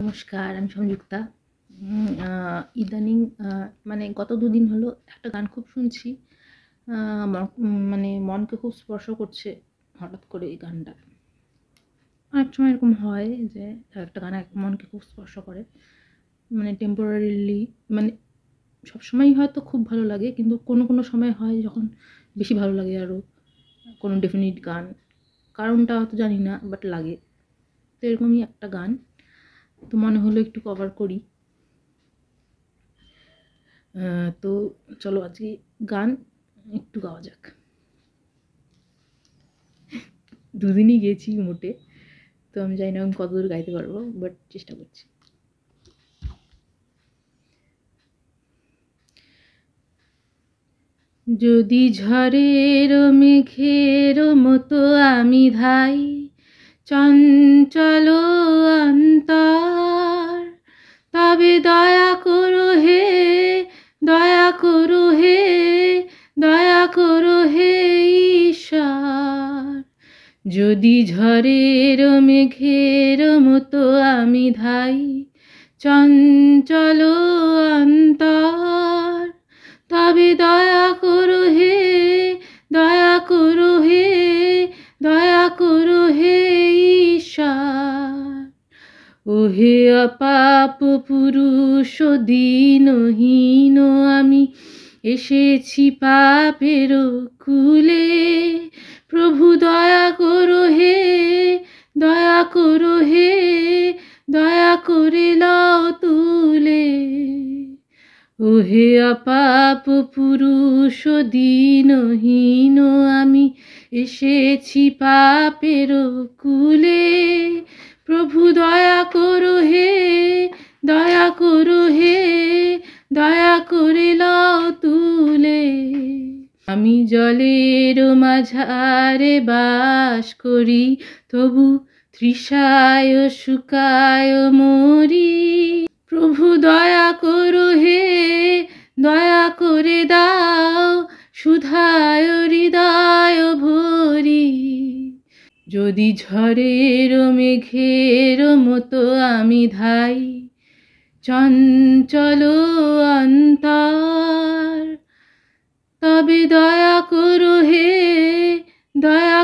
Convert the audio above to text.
নমস্কার, আমি সংযুক্তা। ইদানিং মানে গত দুদিন হলো একটা গান খুব শুনছি। মানে মনকে খুব স্পর্শ করছে হঠাৎ করে এই গানটা। অনেক সময় এরকম হয় যে একটা গান মনকে খুব স্পর্শ করে, মানে টেম্পোরারিলি, মানে সবসময়ই হয়তো খুব ভালো লাগে, কিন্তু কোনো কোনো সময় হয় যখন বেশি ভালো লাগে আরও। কোনো ডেফিনিট গান, কারণটা হয়তো জানি না, বাট লাগে। তো এরকমই একটা গান, তো মনে হলো একটু কভার করি। তো চলো আজকে গান একটু গাওয়া যাক। দুদিনই গেছি মোটে, তো আমি জানি না আমি কতদূর গাইতে পারবো, বাট চেষ্টা করছি। যদি ঝড়ের মেঘের মতো আমি ধাই, চঞ্চল অন্তর, তবে দয়া করো হে, দয়া করো হে, দয়া করো হে ঈশ্বর। যদি ঝড়ের মেঘের মতো আমি ধাই, চঞ্চল অন্তর, তবে দয়া করো হে, দয়া করো হে, দয়া করো হে ঈশ্বর। ওহে অপাপ পুরুষ দীনহীন আমি, এসেছি পাপের কুলে, প্রভু দয়া করো হে, দয়া করো হে, দয়া করে লও তুলে। ওহে অপাপ পুরুষ দীনহীন আমি, এসেছি পাপের কুলে, প্রভু দয়া করো হে, দয়া করো হে, দয়া করে লও তুলে। আমি জলের মাঝারে বাস করি, তবু তৃষায় শুকায় মরি, প্রভু দয়া করো হে, দয়া করে দাও সুধায় হৃদয় ভরি। যদি ঝড়ের মেঘের মতো আমি ধাই, চঞ্চল অন্তর, তবে দয়া করো হে, দয়া